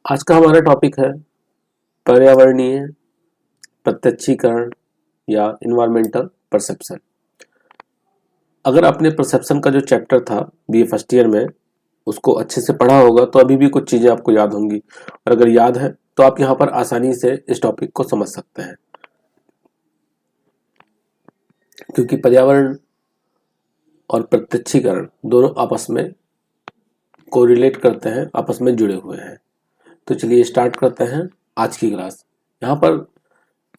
आज का हमारा टॉपिक है पर्यावरणीय प्रत्यक्षीकरण या इन्वायरमेंटल परसेप्शन। अगर आपने परसेप्शन का जो चैप्टर था बीए फर्स्ट ईयर में उसको अच्छे से पढ़ा होगा तो अभी भी कुछ चीजें आपको याद होंगी, और अगर याद है तो आप यहाँ पर आसानी से इस टॉपिक को समझ सकते हैं, क्योंकि पर्यावरण और प्रत्यक्षीकरण दोनों आपस में कोरिलेट करते हैं, आपस में जुड़े हुए हैं। तो चलिए स्टार्ट करते हैं आज की क्लास। यहाँ पर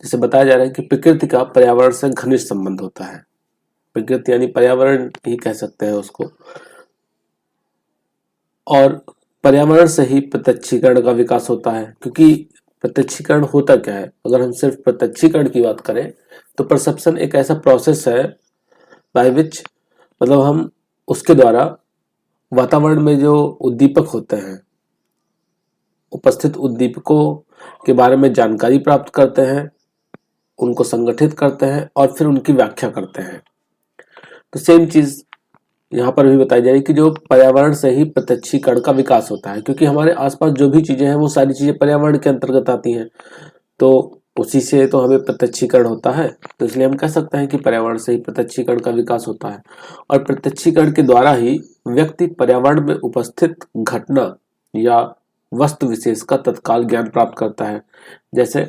जैसे बताया जा रहा है कि प्रकृति का पर्यावरण से घनिष्ठ संबंध होता है। प्रकृति यानी पर्यावरण ही कह सकते हैं उसको, और पर्यावरण से ही प्रत्यक्षीकरण का विकास होता है। क्योंकि प्रत्यक्षीकरण होता क्या है, अगर हम सिर्फ प्रत्यक्षीकरण की बात करें तो परसेप्शन एक ऐसा प्रोसेस है बाय विच मतलब हम उसके द्वारा वातावरण में जो उद्दीपक होते हैं, उपस्थित उद्दीपकों के बारे में जानकारी प्राप्त करते हैं, उनको संगठित करते हैं और फिर उनकी व्याख्या करते हैं। तो सेम चीज यहाँ पर भी बताई जा रही है कि जो पर्यावरण से ही प्रत्यक्षीकरण का विकास होता है, क्योंकि हमारे आसपास जो भी चीजें हैं वो सारी चीजें पर्यावरण के अंतर्गत आती हैं, तो उसी से तो हमें प्रत्यक्षीकरण होता है। तो इसलिए हम कह सकते हैं कि पर्यावरण से ही प्रत्यक्षीकरण का विकास होता है, और प्रत्यक्षीकरण के द्वारा ही व्यक्ति पर्यावरण में उपस्थित घटना या वस्तु विशेष का तत्काल ज्ञान प्राप्त करता है। जैसे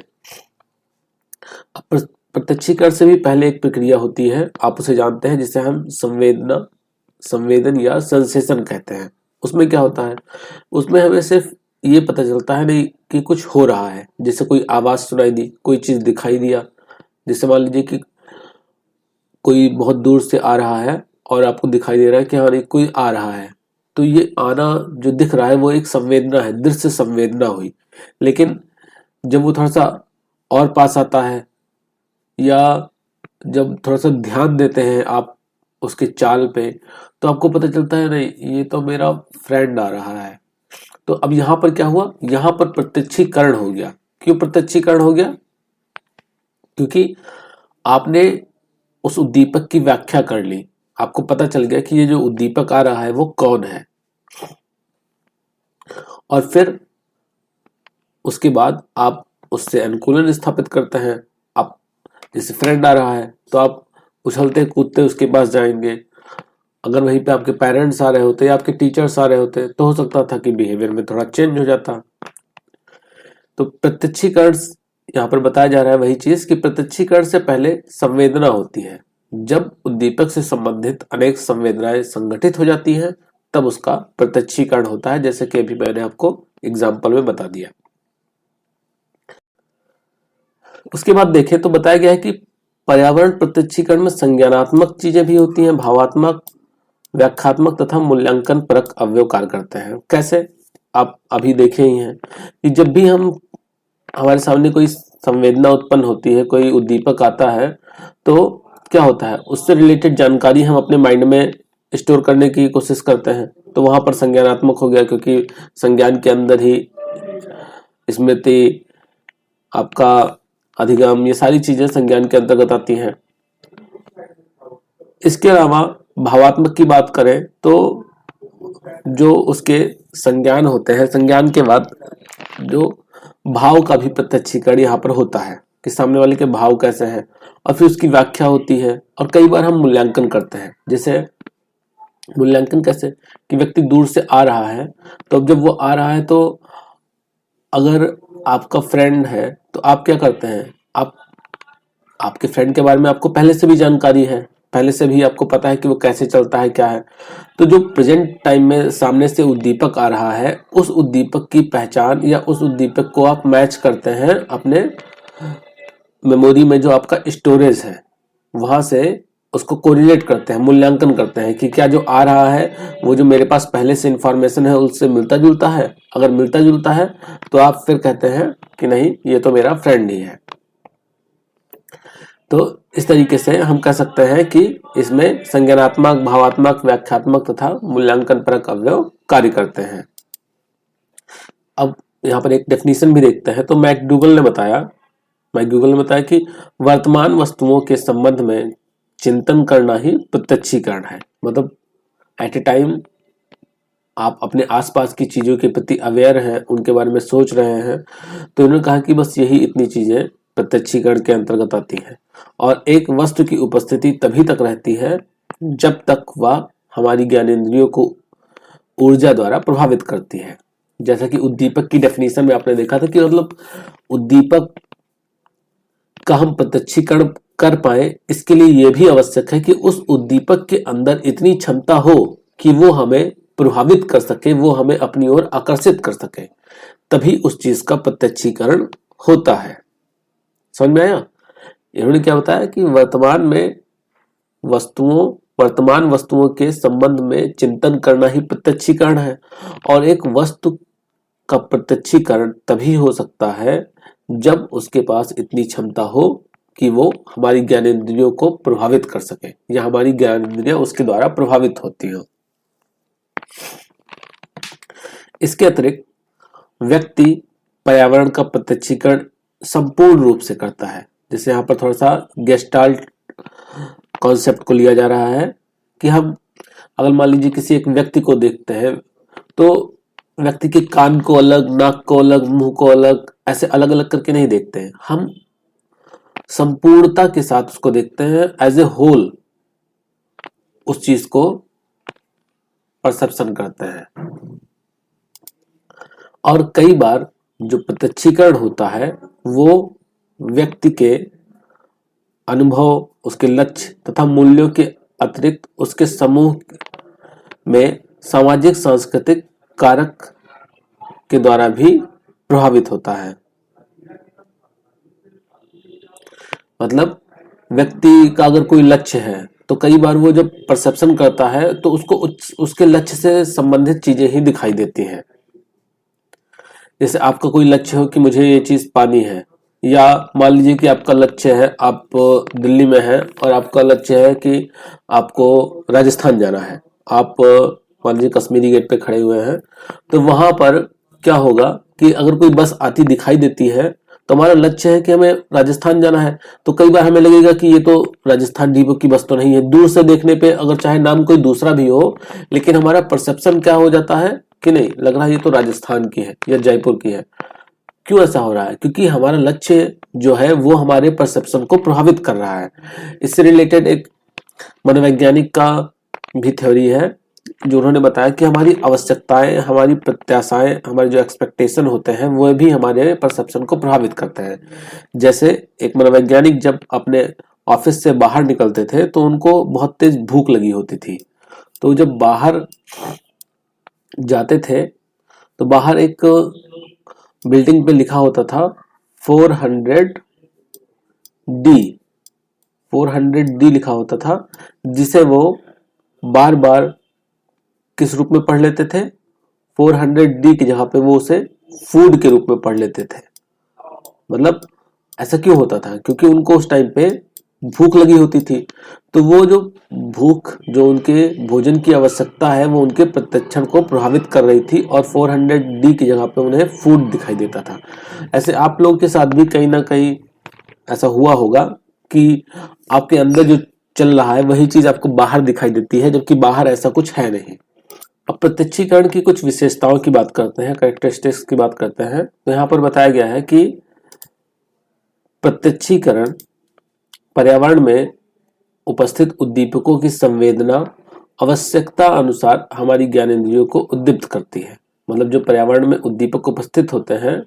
प्रत्यक्षीकरण से भी पहले एक प्रक्रिया होती है, आप उसे जानते हैं, जिसे हम संवेदन या सेंसेशन कहते हैं। उसमें क्या होता है, उसमें हमें सिर्फ ये पता चलता है नहीं कि कुछ हो रहा है, जैसे कोई आवाज सुनाई दी, कोई चीज दिखाई दिया, जैसे मान लीजिए कि कोई बहुत दूर से आ रहा है और आपको दिखाई दे रहा है कि हाँ नहीं कोई आ रहा है, तो ये आना जो दिख रहा है वो एक संवेदना है, दृश्य संवेदना हुई। लेकिन जब वो थोड़ा सा और पास आता है या जब थोड़ा सा ध्यान देते हैं आप उसके चाल पे, तो आपको पता चलता है नहीं ये तो मेरा फ्रेंड आ रहा है। तो अब यहाँ पर क्या हुआ, यहाँ पर प्रत्यक्षीकरण हो गया। क्यों प्रत्यक्षीकरण हो गया? क्योंकि आपने उस उद्दीपक की व्याख्या कर ली, आपको पता चल गया कि ये जो उद्दीपक आ रहा है वो कौन है, और फिर उसके बाद आप उससे अनुकूलन स्थापित करते हैं। आप जैसे फ्रेंड आ रहा है तो आप उछलते कूदते उसके पास जाएंगे। अगर वहीं पे आपके पेरेंट्स आ रहे होते या आपके टीचर्स आ रहे होते तो हो सकता था कि बिहेवियर में थोड़ा चेंज हो जाता। तो प्रत्यक्षीकरण यहाँ पर बताया जा रहा है वही चीज कि प्रत्यक्षीकरण से पहले संवेदना होती है। जब उद्दीपक से संबंधित अनेक संवेदनाएं संगठित हो जाती हैं तब उसका प्रत्यक्षीकरण होता है, जैसे कि अभी मैंने आपको एग्जाम्पल में बता दिया। उसके बाद देखें तो बताया गया है कि पर्यावरण प्रत्यक्षीकरण में संज्ञानात्मक चीजें भी होती हैं, भावात्मक, व्याख्यात्मक तथा मूल्यांकन परक अवयव कार्य करते हैं। कैसे? आप अभी देखे ही हैं कि जब भी हम हमारे सामने कोई संवेदना उत्पन्न होती है, कोई उद्दीपक आता है, तो क्या होता है, उससे रिलेटेड जानकारी हम अपने माइंड में स्टोर करने की कोशिश करते हैं। तो वहां पर संज्ञानात्मक हो गया, क्योंकि संज्ञान के अंदर ही स्मृति, आपका अधिगम, ये सारी चीजें संज्ञान के अंतर्गत आती हैं। इसके अलावा भावात्मक की बात करें तो जो उसके संज्ञान होते हैं, संज्ञान के बाद जो भाव का भी प्रत्यक्षीकरण यहाँ पर होता है कि सामने वाले के भाव कैसे हैं, और फिर उसकी व्याख्या होती है। और कई बार हम मूल्यांकन करते हैं। जैसे मूल्यांकन कैसे, कि व्यक्ति दूर से आ रहा है, तो अब जब वो आ रहा है तो अगर आपका फ्रेंड है तो आप क्या करते हैं, आप आपके फ्रेंड के बारे में आपको पहले से भी जानकारी है, पहले से भी आपको पता है कि वो कैसे चलता है, क्या है। तो जो प्रेजेंट टाइम में सामने से उद्दीपक आ रहा है, उस उद्दीपक की पहचान या उस उद्दीपक को आप मैच करते हैं अपने मेमोरी में, जो आपका स्टोरेज है वहां से उसको कोरिलेट करते हैं, मूल्यांकन करते हैं कि क्या जो आ रहा है वो जो मेरे पास पहले से इंफॉर्मेशन है उससे मिलता जुलता है। अगर मिलता जुलता है तो आप फिर कहते हैं कि नहीं ये तो मेरा फ्रेंड ही है। तो इस तरीके से हम कह सकते हैं कि इसमें संज्ञानात्मक, भावात्मक, व्याख्यात्मक तथा मूल्यांकन परक अवयव कार्य करते हैं। अब यहाँ पर एक डेफिनेशन भी देखते हैं। तो मैकडूगल ने बताया कि वर्तमान वस्तुओं के संबंध में चिंतन करना ही प्रत्यक्षीकरण है। मतलब एट ए टाइम आप अपने आसपास की चीजों के प्रति अवेयर हैं, उनके बारे में सोच रहे हैं, तो इन्होंने कहा कि बस यही इतनी चीजें प्रत्यक्षीकरण के अंतर्गत आती हैं। और एक वस्तु की उपस्थिति तभी तक रहती है जब तक वह हमारी ज्ञानेंद्रियों को ऊर्जा द्वारा प्रभावित करती है। जैसा कि उद्दीपक की डेफिनेशन में आपने देखा था कि मतलब उद्दीपक का हम प्रत्यक्षीकरण कर पाए, इसके लिए यह भी आवश्यक है कि उस उद्दीपक के अंदर इतनी क्षमता हो कि वो हमें प्रभावित कर सके, वो हमें अपनी ओर आकर्षित कर सके, तभी उस चीज का प्रत्यक्षीकरण होता है। समझ में आया? इन्होंने क्या बताया कि वर्तमान वस्तुओं के संबंध में चिंतन करना ही प्रत्यक्षीकरण है, और एक वस्तु का प्रत्यक्षीकरण तभी हो सकता है जब उसके पास इतनी क्षमता हो कि वो हमारी ज्ञानेंद्रियों को प्रभावित कर सके या हमारी ज्ञानेंद्रियां उसके द्वारा प्रभावित होती हो। इसके अतिरिक्त व्यक्ति पर्यावरण का प्रत्यक्षीकरण संपूर्ण रूप से करता है। जैसे यहाँ पर थोड़ा सा गेस्टाल्ट कॉन्सेप्ट को लिया जा रहा है कि हम अगर मान लीजिए किसी एक व्यक्ति को देखते हैं तो व्यक्ति के कान को अलग, नाक को अलग, मुंह को अलग, ऐसे अलग अलग करके नहीं देखते हैं, हम संपूर्णता के साथ उसको देखते हैं, एज ए होल उस चीज को परसेप्शन करते हैं। और कई बार जो प्रत्यक्षीकरण होता है वो व्यक्ति के अनुभव, उसके लक्ष्य तथा मूल्यों के अतिरिक्त उसके समूह में सामाजिक सांस्कृतिक कारक के द्वारा भी प्रभावित होता है। मतलब व्यक्ति का अगर कोई लक्ष्य है तो कई बार वो जब परसेप्शन करता है तो उसको उसके लक्ष्य से संबंधित चीजें ही दिखाई देती हैं। जैसे आपका कोई लक्ष्य हो कि मुझे ये चीज पानी है, या मान लीजिए कि आपका लक्ष्य है, आप दिल्ली में हैं और आपका लक्ष्य है कि आपको राजस्थान जाना है, आप मान लीजिए कश्मीरी गेट पे खड़े हुए हैं, तो वहां पर क्या होगा कि अगर कोई बस आती दिखाई देती है तो हमारा लक्ष्य है कि हमें राजस्थान जाना है, तो कई बार हमें लगेगा कि ये तो राजस्थान डिपो की बस तो नहीं है। दूर से देखने पे अगर चाहे नाम कोई दूसरा भी हो, लेकिन हमारा परसेप्शन क्या हो जाता है कि नहीं, लग रहा है ये तो राजस्थान की है या जयपुर की है। क्यों ऐसा हो रहा है? क्योंकि हमारा लक्ष्य जो है वो हमारे परसेप्शन को प्रभावित कर रहा है। इससे रिलेटेड एक मनोवैज्ञानिक का भी थ्योरी है जो उन्होंने बताया कि हमारी आवश्यकताएं, हमारी प्रत्याशाएं, हमारे जो एक्सपेक्टेशन होते हैं वो भी हमारे परसेप्शन को प्रभावित करते हैं। जैसे एक मनोवैज्ञानिक जब अपने ऑफिस से बाहर निकलते थे तो उनको बहुत तेज भूख लगी होती थी, तो जब बाहर जाते थे तो बाहर एक बिल्डिंग पे लिखा होता था 400D लिखा होता था, जिसे वो बार बार किस रूप में पढ़ लेते थे, 400D की जगह पे वो उसे फूड के रूप में पढ़ लेते थे। मतलब ऐसा क्यों होता था? क्योंकि उनको उस टाइम पे भूख लगी होती थी, तो वो जो भूख, जो उनके भोजन की आवश्यकता है वो उनके प्रत्यक्षण को प्रभावित कर रही थी, और 400D की जगह पे उन्हें फूड दिखाई देता था। ऐसे आप लोगों के साथ भी कहीं ना कहीं ऐसा हुआ होगा कि आपके अंदर जो चल रहा है वही चीज आपको बाहर दिखाई देती है, जबकि बाहर ऐसा कुछ है नहीं। अब प्रत्यक्षीकरण की कुछ विशेषताओं की बात करते हैं, कैरेक्टरिस्टिक्स की बात करते हैं। तो यहाँ पर बताया गया है कि प्रत्यक्षीकरण पर्यावरण में उपस्थित उद्दीपकों की संवेदना आवश्यकता अनुसार हमारी ज्ञानेंद्रियों को उद्दीप्त करती है। मतलब जो पर्यावरण में उद्दीपक उपस्थित होते हैं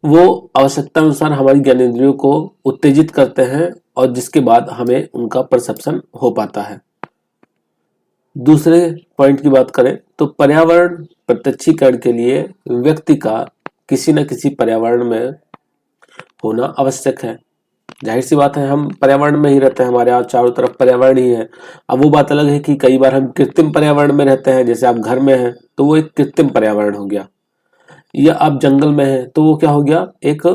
वो आवश्यकता अनुसार हमारी ज्ञानेंद्रियों को उत्तेजित करते हैं, और जिसके बाद हमें उनका परसेप्शन हो पाता है। दूसरे पॉइंट की बात करें तो पर्यावरण प्रत्यक्षीकरण के लिए व्यक्ति का किसी न किसी पर्यावरण में होना आवश्यक है। जाहिर सी बात है, हम पर्यावरण में ही रहते हैं, हमारे यहाँ चारों तरफ पर्यावरण ही है। अब वो बात अलग है कि कई बार हम कृत्रिम पर्यावरण में रहते हैं, जैसे आप घर में हैं तो वो एक कृत्रिम पर्यावरण हो गया, या आप जंगल में हैं तो वो क्या हो गया, एक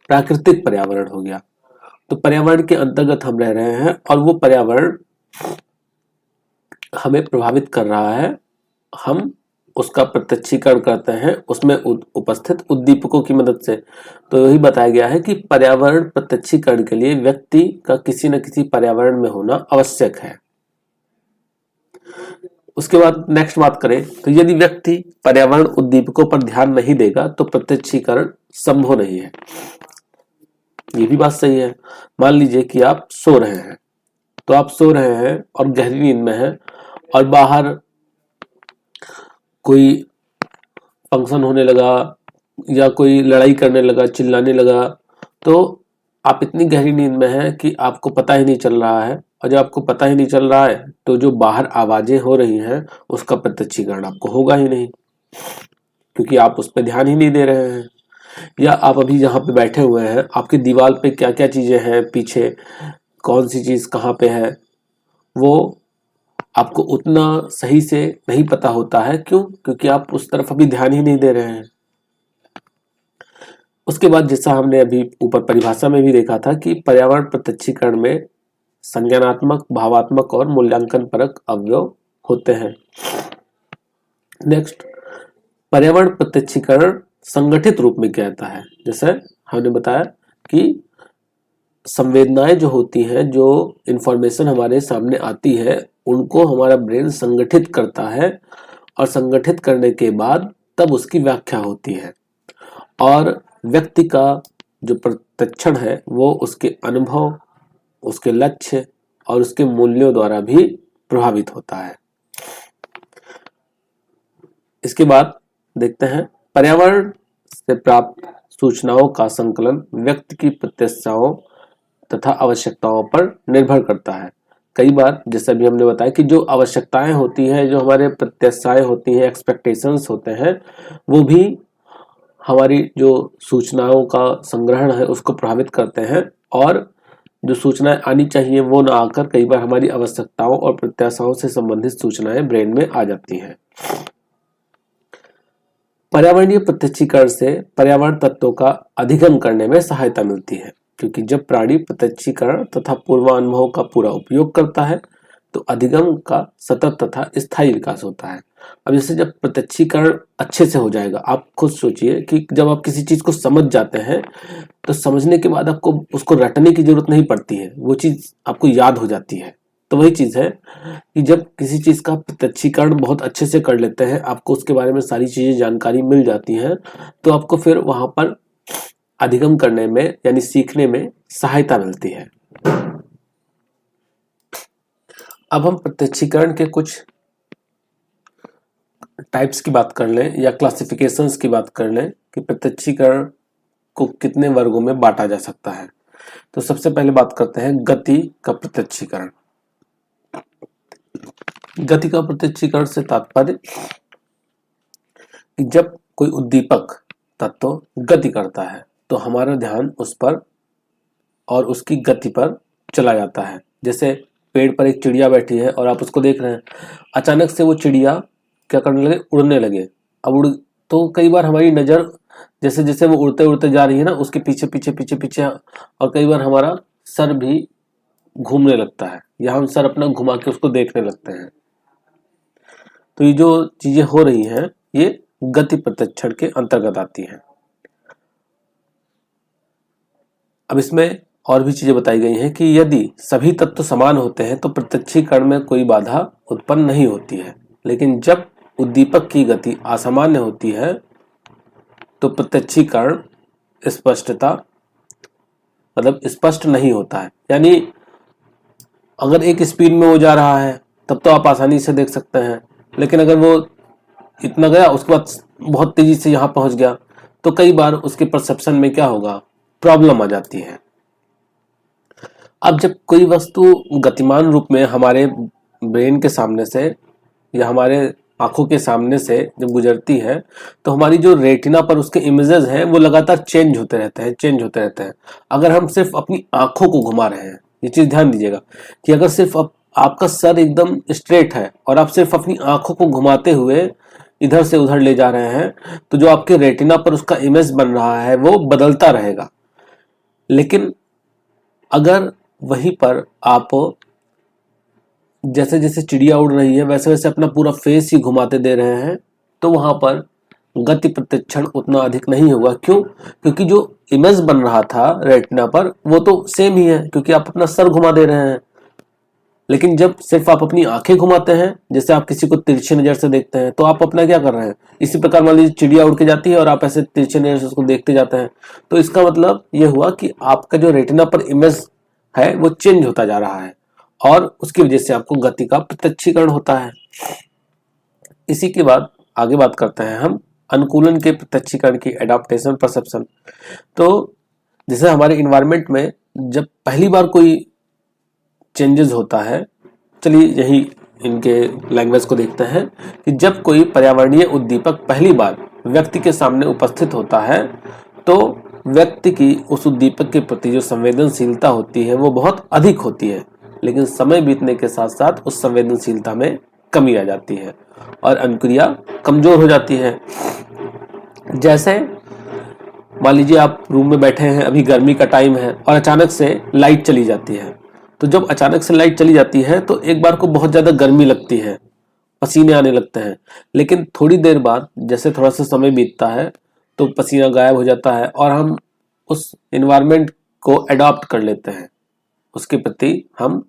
प्राकृतिक पर्यावरण हो गया। तो पर्यावरण के अंतर्गत हम रह रहे हैं और वो पर्यावरण हमें प्रभावित कर रहा है, हम उसका प्रत्यक्षीकरण करते हैं उसमें उपस्थित उद्दीपकों की मदद से। तो यही बताया गया है कि पर्यावरण प्रत्यक्षीकरण के लिए व्यक्ति का किसी न किसी पर्यावरण में होना आवश्यक है। उसके बाद नेक्स्ट बात करें तो यदि व्यक्ति पर्यावरण उद्दीपकों पर ध्यान नहीं देगा तो प्रत्यक्षीकरण संभव नहीं है। ये भी बात सही है। मान लीजिए कि आप सो रहे हैं, तो आप सो रहे हैं और गहरी नींद में हैं और बाहर कोई फंक्शन होने लगा या कोई लड़ाई करने लगा, चिल्लाने लगा, तो आप इतनी गहरी नींद में हैं कि आपको पता ही नहीं चल रहा है। और जब आपको पता ही नहीं चल रहा है तो जो बाहर आवाजें हो रही हैं उसका प्रत्यक्षीकरण आपको होगा ही नहीं, क्योंकि आप उस पर ध्यान ही नहीं दे रहे हैं। या आप अभी जहाँ पे बैठे हुए हैं, आपकी दीवार पे क्या क्या चीजें हैं, पीछे कौन सी चीज कहाँ पे है, वो आपको उतना सही से नहीं पता होता है। क्यों? क्योंकि आप उस तरफ अभी ध्यान ही नहीं दे रहे हैं। उसके बाद जैसा हमने अभी ऊपर परिभाषा में भी देखा था कि पर्यावरण प्रत्यक्षीकरण में संज्ञानात्मक, भावात्मक और मूल्यांकन परक अवयव होते हैं। नेक्स्ट, पर्यावरण प्रत्यक्षीकरण संगठित रूप में क्या होता है? जैसे हमने बताया कि संवेदनाएं जो होती हैं, जो इंफॉर्मेशन हमारे सामने आती है, उनको हमारा ब्रेन संगठित करता है और संगठित करने के बाद तब उसकी व्याख्या होती है। और व्यक्ति का जो प्रत्यक्षण है वो उसके अनुभव, उसके लक्ष्य और उसके मूल्यों द्वारा भी प्रभावित होता है। इसके बाद देखते हैं पर्यावरण से प्राप्त सूचनाओं का संकलन व्यक्ति की प्रत्याशाओं तथा आवश्यकताओं पर निर्भर करता है। कई बार जैसा भी हमने बताया कि जो आवश्यकताएं होती हैं, जो हमारे प्रत्याशाएं होती हैं, एक्सपेक्टेशंस होते हैं, वो भी हमारी जो सूचनाओं का संग्रहण है उसको प्रभावित करते हैं। और जो सूचनाएं आनी चाहिए वो ना आकर कई बार हमारी आवश्यकताओं और प्रत्याशाओं से संबंधित सूचनाएं ब्रेन में आ जाती हैं। पर्यावरणीय प्रत्यक्षीकरण से पर्यावरण तत्वों का अधिगम करने में सहायता मिलती है, क्योंकि जब प्राणी प्रत्यक्षीकरण तथा पूर्वानुभव का पूरा उपयोग करता है तो अधिगम का सतत तथा स्थायी विकास होता है। अब जैसे जब प्रत्यक्षीकरण अच्छे से हो जाएगा, आप खुद सोचिए कि जब आप किसी चीज को समझ जाते हैं तो समझने के बाद आपको उसको रटने की जरूरत नहीं पड़ती है, वो चीज आपको याद हो जाती है। तो वही चीज है कि जब किसी चीज का प्रत्यक्षीकरण बहुत अच्छे से कर लेते हैं, आपको उसके बारे में सारी चीजें जानकारी मिल जाती हैं, तो आपको फिर वहां पर अधिगम करने में यानी सीखने में सहायता मिलती है। अब हम प्रत्यक्षीकरण के कुछ टाइप्स की बात कर लें या क्लासिफिकेशंस की बात कर लें कि प्रत्यक्षीकरण को कितने वर्गों में बांटा जा सकता है। तो सबसे पहले बात करते हैं गति का प्रत्यक्षीकरण। गति का प्रत्यक्षीकरण से तात्पर्य कि जब कोई उद्दीपक तत्व गति करता है तो हमारा ध्यान उस पर और उसकी गति पर चला जाता है। जैसे पेड़ पर एक चिड़िया बैठी है और आप उसको देख रहे हैं, अचानक से वो चिड़िया क्या करने लगे, उड़ने लगे। अब उड़ तो कई बार हमारी नजर जैसे जैसे वो उड़ते उड़ते जा रही है ना, उसके पीछे पीछे पीछे पीछे, और कई बार हमारा सर भी घूमने लगता है या हम सर अपना घुमा के उसको देखने लगते हैं। तो ये जो चीजें हो रही हैं ये गति प्रत्यक्षण के अंतर्गत आती हैं। अब इसमें और भी चीजें बताई गई हैं कि यदि सभी तत्व समान होते हैं तो प्रत्यक्षीकरण में कोई बाधा उत्पन्न नहीं होती है, लेकिन जब उद्दीपक की गति असामान्य होती है तो प्रत्यक्षीकरण स्पष्टता मतलब स्पष्ट नहीं होता है। यानी अगर एक स्पीड में वो जा रहा है तब तो आप आसानी से देख सकते हैं, लेकिन अगर वो इतना गया उसके बाद बहुत तेजी से यहाँ पहुंच गया तो कई बार उसके परसेप्शन में क्या होगा, प्रॉब्लम आ जाती है। अब जब कोई वस्तु गतिमान रूप में हमारे ब्रेन के सामने से या हमारे आंखों के सामने से जब गुजरती है तो हमारी जो रेटिना पर उसके इमेजेस हैं वो लगातार चेंज होते रहते हैं। अगर हम सिर्फ अपनी आंखों को घुमा रहे हैं, ये चीज ध्यान दीजिएगा कि अगर सिर्फ आपका सर एकदम स्ट्रेट है और आप सिर्फ अपनी आंखों को घुमाते हुए इधर से उधर ले जा रहे हैं तो जो आपके रेटिना पर उसका इमेज बन रहा है वो बदलता रहेगा। लेकिन अगर वहीं पर आप जैसे जैसे चिड़िया उड़ रही है वैसे वैसे अपना पूरा फेस ही घुमाते दे रहे हैं तो वहां पर गति प्रत्यक्षण उतना अधिक नहीं होगा। क्यों? क्योंकि जो इमेज बन रहा था रेटिना पर वो तो सेम ही है, क्योंकि आप अपना सर घुमा दे रहे हैं। लेकिन जब सिर्फ आप अपनी आंखें घुमाते हैं, जैसे आप किसी को तिरछी नजर से देखते हैं, तो आप अपना क्या कर रहे हैं, इसी प्रकार मान लीजिए चिड़िया उड़ के जाती है और आप ऐसे तिरछी नजर से उसको देखते जाते हैं, तो इसका मतलब ये हुआ कि आपका जो रेटिना पर इमेज है वो चेंज होता जा रहा है और उसकी वजह से आपको गति का प्रत्यक्षीकरण होता है। इसी के बाद आगे बात करते हैं हम अनुकूलन के प्रत्यक्षीकरण की, एडाप्टेशन परसेप्शन। तो जैसे हमारे इन्वायरमेंट में जब पहली बार कोई चेंजेस होता है, चलिए यही इनके लैंग्वेज को देखते हैं कि जब कोई पर्यावरणीय उद्दीपक पहली बार व्यक्ति के सामने उपस्थित होता है तो व्यक्ति की उस उद्दीपक के प्रति जो संवेदनशीलता होती है वो बहुत अधिक होती है, लेकिन समय बीतने के साथ साथ उस संवेदनशीलता में कमी आ जाती है और अनुक्रिया कमजोर हो जाती है। जैसे मान लीजिए आप रूम में बैठे हैं, अभी गर्मी का टाइम है और अचानक से लाइट चली जाती है, तो जब अचानक से लाइट चली जाती है तो एक बार को बहुत ज्यादा गर्मी लगती है, पसीने आने लगते हैं, लेकिन थोड़ी देर बाद जैसे थोड़ा सा समय बीतता है तो पसीना गायब हो जाता है और हम उस एनवायरनमेंट को अडॉप्ट कर लेते हैं, उसके प्रति हम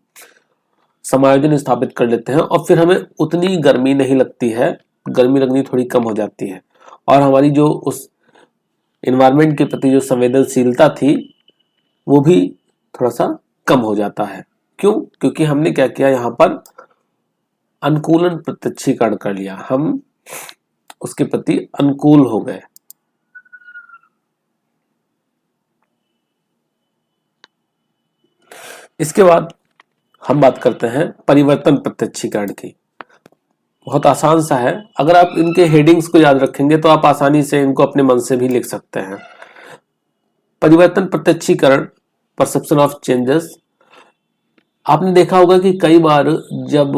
समायोजन स्थापित कर लेते हैं और फिर हमें उतनी गर्मी नहीं लगती है, गर्मी लगनी थोड़ी कम हो जाती है और हमारी जो उस एनवायरनमेंट के प्रति जो संवेदनशीलता थी वो भी थोड़ा सा कम हो जाता है। क्यों? क्योंकि हमने क्या किया, यहाँ पर अनुकूलन प्रत्यक्षीकरण कर लिया, हम उसके प्रति अनुकूल हो गए। इसके बाद हम बात करते हैं परिवर्तन प्रत्यक्षीकरण की। बहुत आसान सा है, अगर आप इनके हेडिंग्स को याद रखेंगे तो आप आसानी से इनको अपने मन से भी लिख सकते हैं। परिवर्तन प्रत्यक्षीकरण, परसेप्शन ऑफ चेंजेस। आपने देखा होगा कि कई बार जब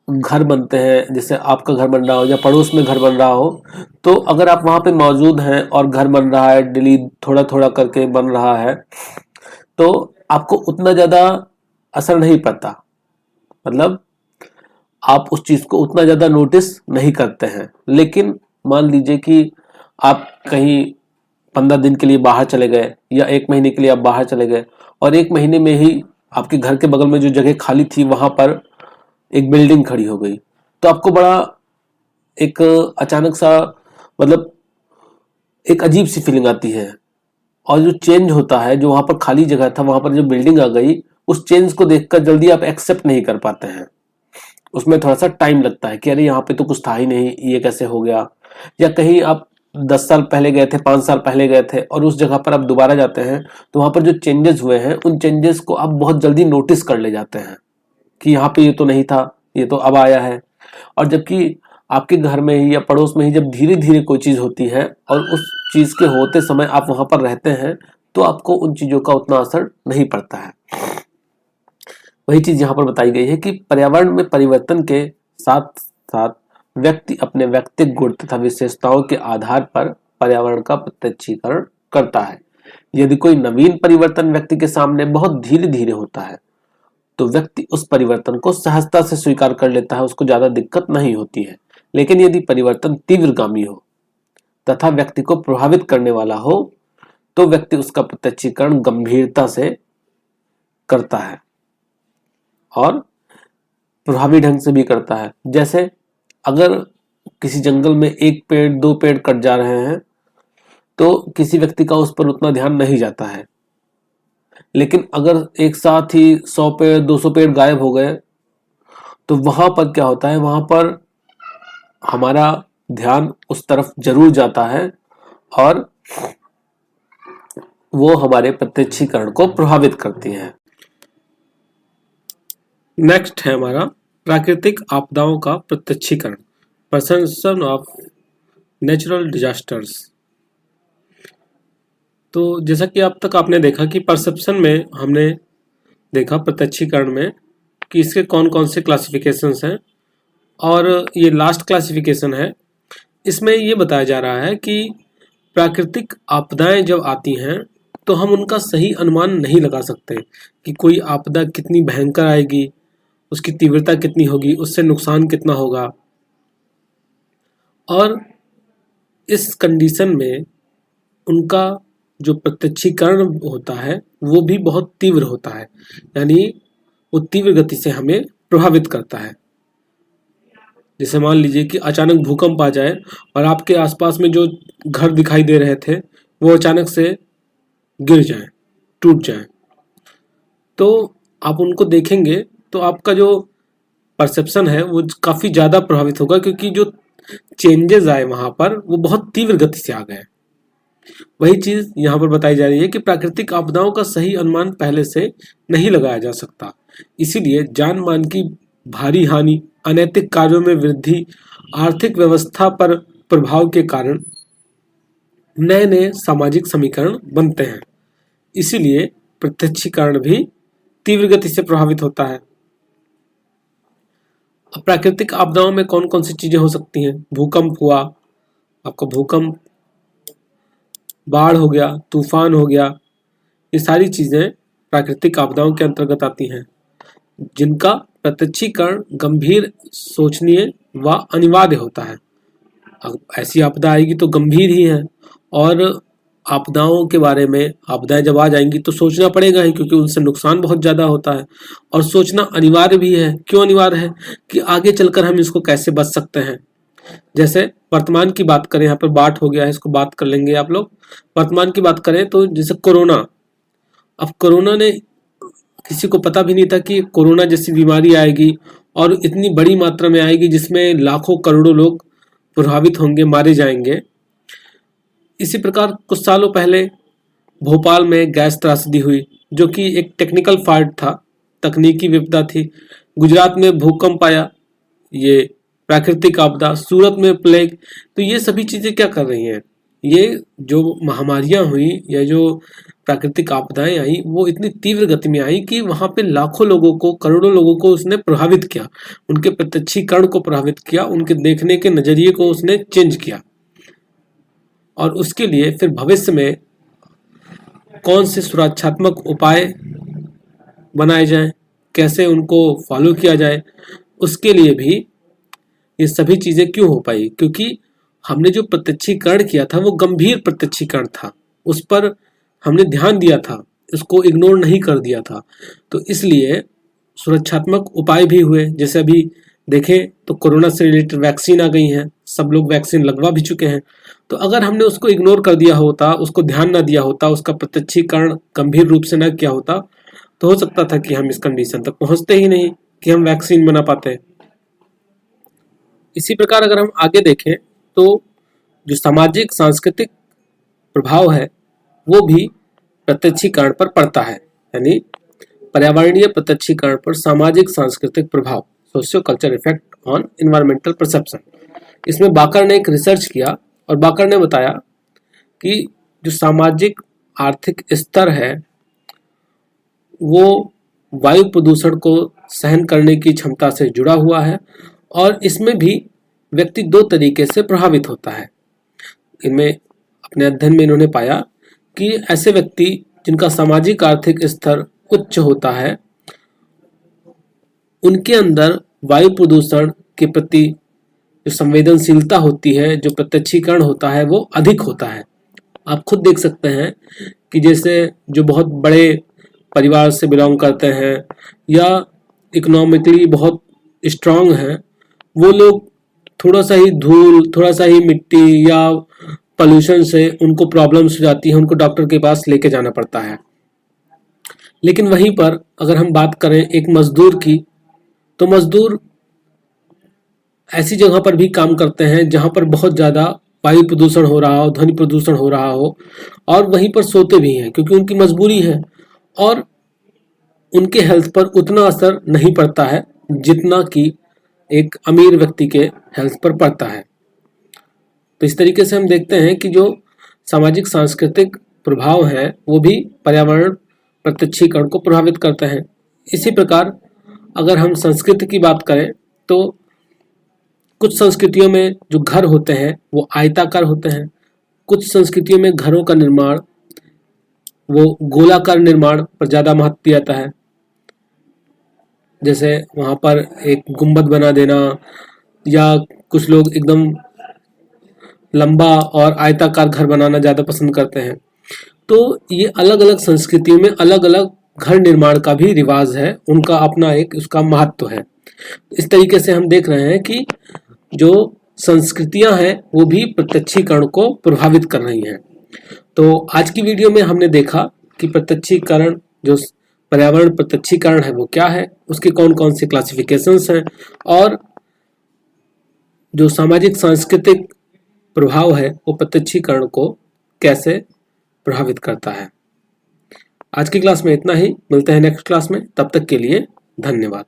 घर बनते हैं, जैसे आपका घर बन रहा हो या पड़ोस में घर बन रहा हो, तो अगर आप वहां पे मौजूद हैं और घर बन रहा है, डेली थोड़ा थोड़ा करके बन रहा है, तो आपको उतना ज्यादा असर नहीं पड़ता, मतलब आप उस चीज को उतना ज्यादा नोटिस नहीं करते हैं। लेकिन मान लीजिए कि आप कहीं 15 दिन के लिए बाहर चले गए या 1 महीने के लिए आप बाहर चले गए और 1 महीने में ही आपके घर के बगल में जो जगह खाली थी वहां पर एक बिल्डिंग खड़ी हो गई, तो आपको बड़ा एक अचानक सा, मतलब एक अजीब सी फीलिंग आती है और जो चेंज होता है, जो वहां पर खाली जगह था वहां पर जो बिल्डिंग आ गई, उस चेंज को देखकर जल्दी आप एक्सेप्ट नहीं कर पाते हैं, उसमें थोड़ा सा टाइम लगता है कि अरे यहाँ पे तो कुछ था ही नहीं, ये कैसे हो गया। या कहीं आप 10 साल पहले गए थे, 5 साल पहले गए थे और उस जगह पर आप दोबारा जाते हैं तो वहां पर जो चेंजेस हुए हैं उन चेंजेस को आप बहुत जल्दी नोटिस कर ले जाते हैं कि यहाँ पे ये तो नहीं था, ये तो अब आया है। और जबकि आपके घर में ही या पड़ोस में ही जब धीरे धीरे कोई चीज होती है और उस चीज के होते समय आप वहां पर रहते हैं तो आपको उन चीजों का उतना असर नहीं पड़ता है। वही चीज यहाँ पर बताई गई है कि पर्यावरण में परिवर्तन के साथ साथ व्यक्ति अपने व्यक्तिगत गुण तथा विशेषताओं के आधार पर पर्यावरण का प्रत्यक्षीकरण करता है। यदि कोई नवीन परिवर्तन व्यक्ति के सामने बहुत धीरे धीरे होता है तो व्यक्ति उस परिवर्तन को सहजता से स्वीकार कर लेता है, उसको ज्यादा दिक्कत नहीं होती है। लेकिन यदि परिवर्तन तीव्रगामी हो तथा व्यक्ति को प्रभावित करने वाला हो तो व्यक्ति उसका प्रत्यक्षीकरण गंभीरता से करता है और प्रभावी ढंग से भी करता है। जैसे अगर किसी जंगल में 1 पेड़ 2 पेड़ कट जा रहे हैं तो किसी व्यक्ति का उस पर उतना ध्यान नहीं जाता है, लेकिन अगर एक साथ ही 100 पेड़ 200 पेड़ गायब हो गए तो वहां पर क्या होता है, वहां पर हमारा ध्यान उस तरफ जरूर जाता है और वो हमारे प्रत्यक्षीकरण को प्रभावित करती है। नेक्स्ट है हमारा प्राकृतिक आपदाओं का प्रत्यक्षीकरण, परसेप्शन ऑफ नेचुरल डिजास्टर्स। तो जैसा कि अब तक आपने देखा कि परसेप्शन में हमने देखा प्रत्यक्षीकरण में कि इसके कौन कौन से क्लासिफिकेशंस हैं, और ये लास्ट क्लासिफिकेशन है, इसमें ये बताया जा रहा है कि प्राकृतिक आपदाएं जब आती हैं तो हम उनका सही अनुमान नहीं लगा सकते कि कोई आपदा कितनी भयंकर आएगी, उसकी तीव्रता कितनी होगी, उससे नुकसान कितना होगा। और इस कंडीशन में उनका जो प्रत्यक्षीकरण होता है वो भी बहुत तीव्र होता है, यानी वो तीव्र गति से हमें प्रभावित करता है। जैसे मान लीजिए कि अचानक भूकंप आ जाए और आपके आसपास में जो घर दिखाई दे रहे थे वो अचानक से गिर जाए, टूट जाए, तो आप उनको देखेंगे तो आपका जो परसेप्शन है वो काफी ज्यादा प्रभावित होगा, क्योंकि जो चेंजेस आए वहां पर वो बहुत तीव्र गति से आ गए। वही चीज यहाँ पर बताई जा रही है कि प्राकृतिक आपदाओं का सही अनुमान पहले से नहीं लगाया जा सकता, इसीलिए जान मान की भारी हानि, अनैतिक कार्यों में वृद्धि, आर्थिक व्यवस्था पर प्रभाव के कारण नए नए सामाजिक समीकरण बनते हैं। इसीलिए प्रत्यक्षीकरण भी तीव्र गति से प्रभावित होता है। अब प्राकृतिक आपदाओं में कौन कौन सी चीजें हो सकती हैं? भूकंप हुआ, आपका भूकंप, बाढ़ हो गया, तूफान हो गया, ये सारी चीजें प्राकृतिक आपदाओं के अंतर्गत आती हैं, जिनका प्रत्यक्षीकरण गंभीर, सोचनीय व अनिवार्य होता है। अब ऐसी आपदा आएगी तो गंभीर ही है, और आपदाओं के बारे में, आपदाएं जब आ जाएंगी तो सोचना पड़ेगा ही, क्योंकि उनसे नुकसान बहुत ज्यादा होता है, और सोचना अनिवार्य भी है। क्यों अनिवार्य है? कि आगे चलकर हम इसको कैसे बच सकते हैं। जैसे वर्तमान की बात करें, यहाँ पर बाढ़ हो गया है, इसको बात कर लेंगे आप लोग। वर्तमान की बात करें तो जैसे कोरोना, अब कोरोना ने, किसी को पता भी नहीं था कि कोरोना जैसी बीमारी आएगी और इतनी बड़ी मात्रा में आएगी, जिसमें लाखों करोड़ों लोग प्रभावित होंगे, मारे जाएंगे। इसी प्रकार कुछ सालों पहले भोपाल में गैस त्रासदी हुई, जो कि एक टेक्निकल फॉल्ट था, तकनीकी विपदा थी। गुजरात में भूकंप आया, ये प्राकृतिक आपदा। सूरत में प्लेग। तो ये सभी चीजें क्या कर रही हैं? ये जो महामारियां हुई या जो प्राकृतिक आपदाएं आई, वो इतनी तीव्र गति में आई कि वहां पे लाखों लोगों को, करोड़ों लोगों को उसने प्रभावित किया, उनके प्रत्यक्षीकरण को प्रभावित किया, उनके देखने के नजरिए को उसने चेंज किया। और उसके लिए फिर भविष्य में कौन से सुरक्षात्मक उपाय बनाए जाएं, कैसे उनको फॉलो किया जाए, उसके लिए भी ये सभी चीजें क्यों हो पाई? क्योंकि हमने जो प्रत्यक्षीकरण किया था वो गंभीर प्रत्यक्षीकरण था, उस पर हमने ध्यान दिया था, उसको इग्नोर नहीं कर दिया था। तो इसलिए सुरक्षात्मक उपाय भी हुए। जैसे अभी देखें तो कोरोना से रिलेटेड वैक्सीन आ गई हैं, सब लोग वैक्सीन लगवा भी चुके हैं। तो अगर हमने उसको इग्नोर कर दिया होता, उसको ध्यान ना दिया होता, उसका प्रत्यक्षीकरण गंभीर रूप से न किया होता, तो हो सकता था कि हम इस कंडीशन तक पहुंचते ही नहीं कि हम वैक्सीन बना पाते। इसी प्रकार अगर हम आगे देखें तो जो सामाजिक सांस्कृतिक प्रभाव है वो भी प्रत्यक्षीकरण पर पड़ता है, यानी पर्यावरणीय प्रत्यक्षीकरण पर सामाजिक सांस्कृतिक प्रभाव, socio culture effect on environmental perception. इसमें बाकर ने एक रिसर्च किया और बाकर ने बताया कि जो सामाजिक आर्थिक स्तर है वो वायु प्रदूषण को सहन करने की क्षमता से जुड़ा हुआ है, और इसमें भी व्यक्ति दो तरीके से प्रभावित होता है। इनमें अपने अध्ययन में इन्होंने पाया कि ऐसे व्यक्ति जिनका सामाजिक आर्थिक स्तर उच्च होता है, उनके अंदर वायु प्रदूषण के प्रति जो संवेदनशीलता होती है, जो प्रत्यक्षीकरण होता है, वो अधिक होता है। आप खुद देख सकते हैं कि जैसे जो बहुत बड़े परिवार से बिलोंग करते हैं या इकोनॉमिकली बहुत स्ट्रांग हैं, वो लोग थोड़ा सा ही धूल, थोड़ा सा ही मिट्टी या पोल्यूशन से उनको प्रॉब्लम्स हो जाती है, उनको डॉक्टर के पास लेके जाना पड़ता है। लेकिन वहीं पर अगर हम बात करें एक मजदूर की, तो मजदूर ऐसी जगह पर भी काम करते हैं जहां पर बहुत ज़्यादा वायु प्रदूषण हो रहा हो, ध्वनि प्रदूषण हो रहा हो, और वहीं पर सोते भी हैं क्योंकि उनकी मजबूरी है, और उनके हेल्थ पर उतना असर नहीं पड़ता है जितना कि एक अमीर व्यक्ति के हेल्थ पर पड़ता है। तो इस तरीके से हम देखते हैं कि जो सामाजिक सांस्कृतिक प्रभाव है वो भी पर्यावरण प्रत्यक्षीकरण को प्रभावित करते हैं। इसी प्रकार अगर हम संस्कृति की बात करें तो कुछ संस्कृतियों में जो घर होते हैं वो आयताकार होते हैं, कुछ संस्कृतियों में घरों का निर्माण वो गोलाकार निर्माण पर ज़्यादा महत्व दिया जाता है। जैसे वहाँ पर एक गुंबद बना देना, या कुछ लोग एकदम लंबा और आयताकार घर बनाना ज़्यादा पसंद करते हैं। तो ये अलग अलग संस्कृतियों में अलग अलग घर निर्माण का भी रिवाज है, उनका अपना एक उसका महत्व है। इस तरीके से हम देख रहे हैं कि जो संस्कृतियां हैं वो भी प्रत्यक्षीकरण को प्रभावित कर रही हैं। तो आज की वीडियो में हमने देखा कि प्रत्यक्षीकरण, जो पर्यावरण प्रत्यक्षीकरण है वो क्या है, उसके कौन कौन से क्लासिफिकेशंस हैं, और जो सामाजिक सांस्कृतिक प्रभाव है वो प्रत्यक्षीकरण को कैसे प्रभावित करता है। आज की क्लास में इतना ही, मिलते हैं नेक्स्ट क्लास में, तब तक के लिए धन्यवाद।